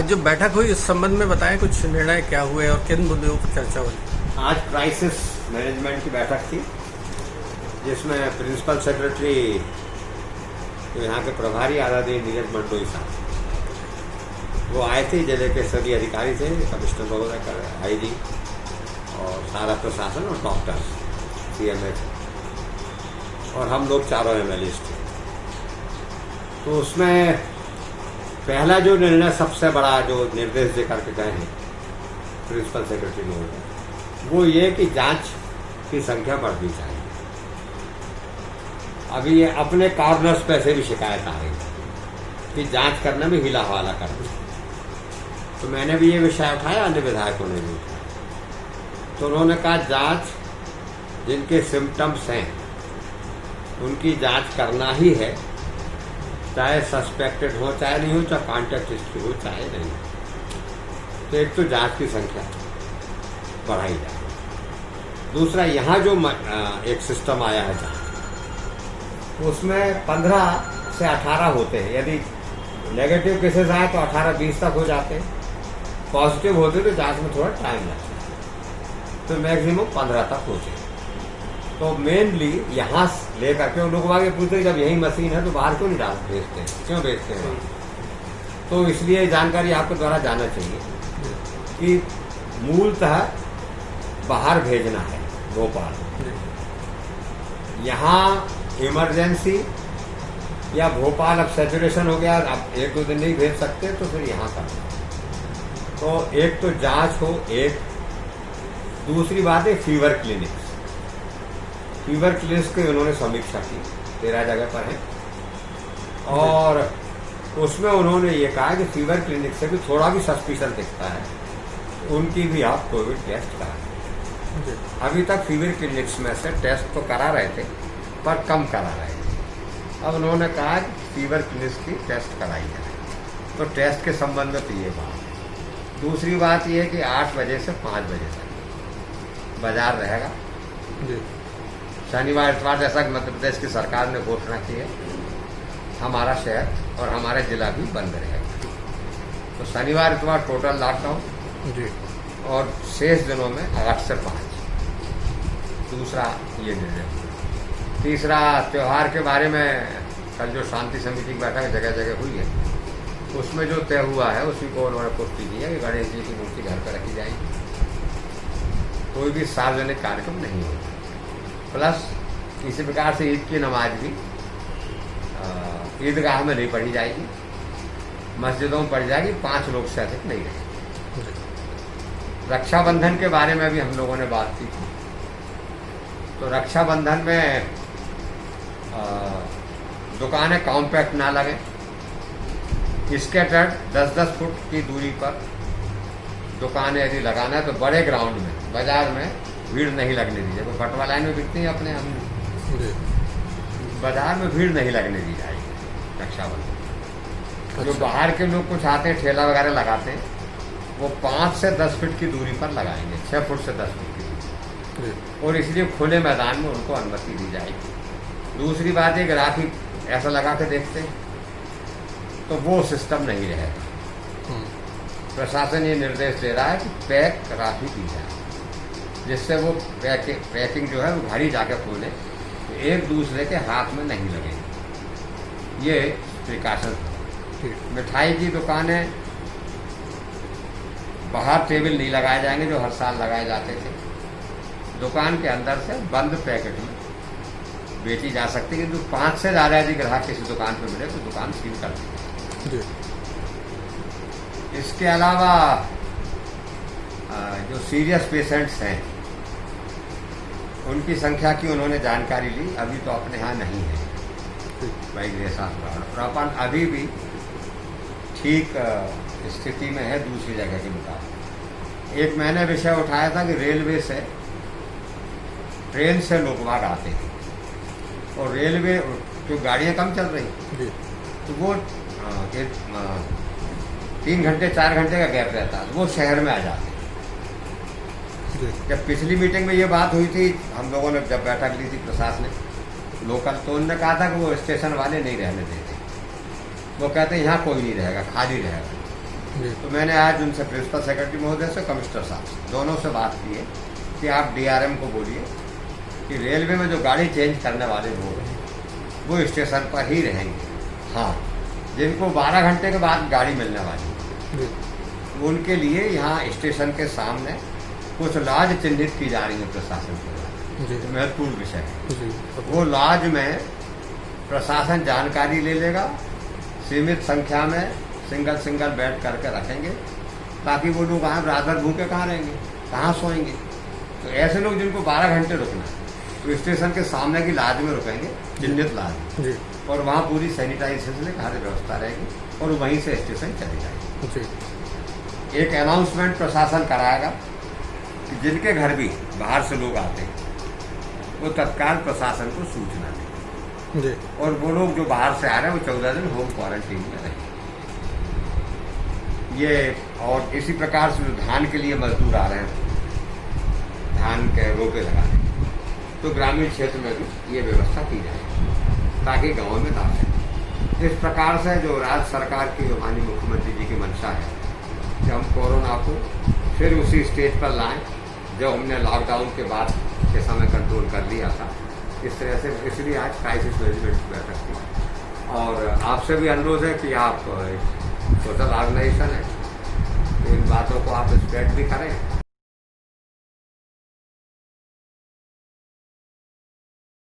आज जो बैठक हुई इस संबंध में बताएं, कुछ निर्णय क्या हुए और किन मुद्दों पर चर्चा हुई? आज क्राइसिस मैनेजमेंट की बैठक थी, जिसमें प्रिंसिपल सेक्रेटरी तो यहाँ के प्रभारी आदरणीय नीरज मंडोई साहब वो आए थे। जिले के सभी अधिकारी थे, कमिश्नर महोदय, आईजी और सारा प्रशासन और डॉक्टर्स, CMH और हम लोग चारों MLAs थे। तो उसमें पहला जो निर्णय, सबसे बड़ा जो निर्देश दे करके गए हैं प्रिंसिपल सेक्रेटरी महोदय, वो ये कि जांच की संख्या बढ़नी चाहिए। अभी ये अपने कॉर्नर्स पे से भी शिकायत आ रही है कि जांच करने में हिला हवाला कर दी। तो मैंने भी ये विषय उठाया, अन्य विधायकों ने भी उठाया। तो उन्होंने कहा जांच, जिनके सिम्टम्स हैं उनकी जांच करना ही है, चाहे सस्पेक्टेड हो चाहे नहीं हो, चाहे कॉन्टैक्ट हिस्ट्री हो चाहे नहीं। तो एक तो जांच की संख्या बढ़ाई जाए। दूसरा, यहाँ जो एक सिस्टम आया है जांच, उसमें 15 से 18 होते हैं। यदि नेगेटिव केसेस आए तो 18-20 तक हो जाते हैं, पॉजिटिव होते तो जांच में थोड़ा टाइम लगता है, तो मैक्सिमम 15 तक होते हैं। तो मेनली यहाँ लेकर के लोग आगे पूछते जब यही मशीन है तो बाहर क्यों नहीं डाल भेजते हैं, क्यों भेजते हैं? तो इसलिए जानकारी आपके द्वारा जाना चाहिए कि मूलतः बाहर भेजना है भोपाल। यहाँ इमरजेंसी या भोपाल अब सैचुरेशन हो गया, अब 1-2 दिन नहीं भेज सकते, तो फिर यहाँ करना। तो एक तो जांच हो, एक दूसरी बात है फीवर क्लिनिक्स। फीवर क्लिनिक्स की उन्होंने समीक्षा की, 13 जगह पर है, और उसमें उन्होंने ये कहा कि फीवर क्लिनिक से भी थोड़ा भी सस्पिशन दिखता है, उनकी भी आप कोविड टेस्ट कराएं। अभी तक फीवर क्लिनिक्स में से टेस्ट तो करा रहे थे, पर कम करा रहे थे। अब उन्होंने कहा कि फीवर क्लिनिक्स की टेस्ट कराई जाए। तो टेस्ट के संबंध में तो ये बात। दूसरी बात ये है कि 8 बजे से 5 बजे तक बाजार रहेगा। शनिवार इतवार, जैसा कि मध्य प्रदेश की सरकार ने घोषणा की है, हमारा शहर और हमारा जिला भी बंद रहेगा। तो शनिवार इतवार टोटल लॉकडाउन जी, और शेष दिनों में 8 से 5। दूसरा ये निर्णय। तीसरा, त्यौहार के बारे में कल जो शांति समिति की बैठक जगह जगह हुई है, उसमें जो तय हुआ है उसी को उन्होंने पुष्टि की है कि गणेश जी की मूर्ति घर पर रखी जाएगी, कोई भी सार्वजनिक कार्यक्रम नहीं होगा। प्लस इसी प्रकार से ईद की नमाज भी ईदगाह में नहीं पढ़ी जाएगी, मस्जिदों में पढ़ी जाएगी, 5 लोग से अधिक नहीं रहेंगे। रक्षाबंधन के बारे में भी हम लोगों ने बात की थी। तो रक्षाबंधन में दुकानें कॉम्पैक्ट ना लगे, स्कैटर्ड 10-10 फुट की दूरी पर दुकानें यदि लगाना है तो बड़े ग्राउंड में, बाजार में भीड़ नहीं लगने दीजिए। वो बटवा लाइन में बिकती है अपने, हम बाजार में भीड़ नहीं लगने दी जाएगी रक्षाबंधन। जो बाहर के लोग कुछ आते हैं, ठेला वगैरह लगाते हैं, वो 5 से 10 फीट की दूरी पर लगाएंगे, 6 फुट से 10 फीट की दूरी, और इसलिए खुले मैदान में उनको अनुमति दी जाएगी। दूसरी बात है कि राखी ऐसा लगा के देखते हैं, तो वो सिस्टम नहीं रहेगा। प्रशासन ये निर्देश दे रहा है कि पैक राखी दी जाए, जिससे वो पैकिंग जो है वो घर ही जाके खोले, तो एक दूसरे के हाथ में नहीं लगेगी। ये प्रिकॉशन। मिठाई की दुकानें, बाहर टेबल नहीं लगाए जाएंगे जो हर साल लगाए जाते थे, दुकान के अंदर से बंद पैकेट में बेची जा सकती है। किंतु 5 से ज़्यादा यदि ग्राहक किसी दुकान पर मिले तो दुकान सील कर दी। इसके अलावा जो सीरियस पेशेंट्स हैं उनकी संख्या की उन्होंने जानकारी ली। अभी तो अपने यहाँ नहीं है भाई ग्रेसा, और अपन अभी भी ठीक स्थिति में है दूसरी जगह के मुकाबले। एक मैंने विषय उठाया था कि रेलवे से, ट्रेन से लोग बाग आते हैं, और रेलवे जो गाड़ियाँ कम चल रही तो वो 3 घंटे 4 घंटे का गैप रहता है, वो शहर में आ जाते हैं। जब पिछली मीटिंग में ये बात हुई थी, हम लोगों ने जब बैठक ली थी प्रशासन ने लोकल, तो उन्होंने कहा था कि वो स्टेशन वाले नहीं रहने देते, वो कहते हैं यहाँ कोई नहीं रहेगा, खाली रहेगा। जी। तो मैंने आज उनसे प्रिंसिपल सेक्रेटरी महोदय से, कमिश्नर साहब से, दोनों से बात की है कि आप डीआरएम को बोलिए कि रेलवे में जो गाड़ी चेंज करने वाले लोग हैं वो स्टेशन पर ही रहेंगे। हाँ, जिनको 12 घंटे के बाद गाड़ी मिलने वाली है जी। उनके लिए यहाँ स्टेशन के सामने कुछ लॉज चिन्हित की जा रही है प्रशासन के द्वारा। जी। तो महत्वपूर्ण विषय है। जी। वो लॉज में प्रशासन जानकारी ले लेगा, सीमित संख्या में सिंगल बेड करके रखेंगे, ताकि वो लोग वहाँ रात भर भूखे कहाँ रहेंगे, कहाँ सोएंगे। तो ऐसे लोग जिनको 12 घंटे रुकना है तो स्टेशन के सामने की लॉज में रुकेंगे, चिन्हित लॉज, जी। और वहाँ पूरी सैनिटाइजेशन की कार्य व्यवस्था रहेगी और वहीं से स्टेशन चले जाएंगे। जी। एक अनाउंसमेंट प्रशासन कराएगा कि जिनके घर भी बाहर से लोग आते हैं वो तत्काल प्रशासन को सूचना दें, जी। और वो लोग जो बाहर से आ रहे हैं वो 14 दिन होम क्वारंटीन में रहें। ये और इसी प्रकार से जो धान के लिए मजदूर आ रहे हैं, धान के रोपे लगाने, तो ग्रामीण क्षेत्र में भी ये व्यवस्था की जाए ताकि गाँव में ना आए। इस प्रकार से जो राज्य सरकार की, माननीय मुख्यमंत्री जी की मंशा है कि हम कोरोना को फिर उसी स्टेज पर लाएं जो हमने लॉकडाउन के बाद के समय कंट्रोल कर लिया था। इस तरह से इसलिए आज क्राइसिस मैनेजमेंट की बैठक थी, और आपसे भी अनुरोध है कि आप सोशल ऑर्गेनाइजेशन है तो इन बातों को आप स्प्रेड भी करें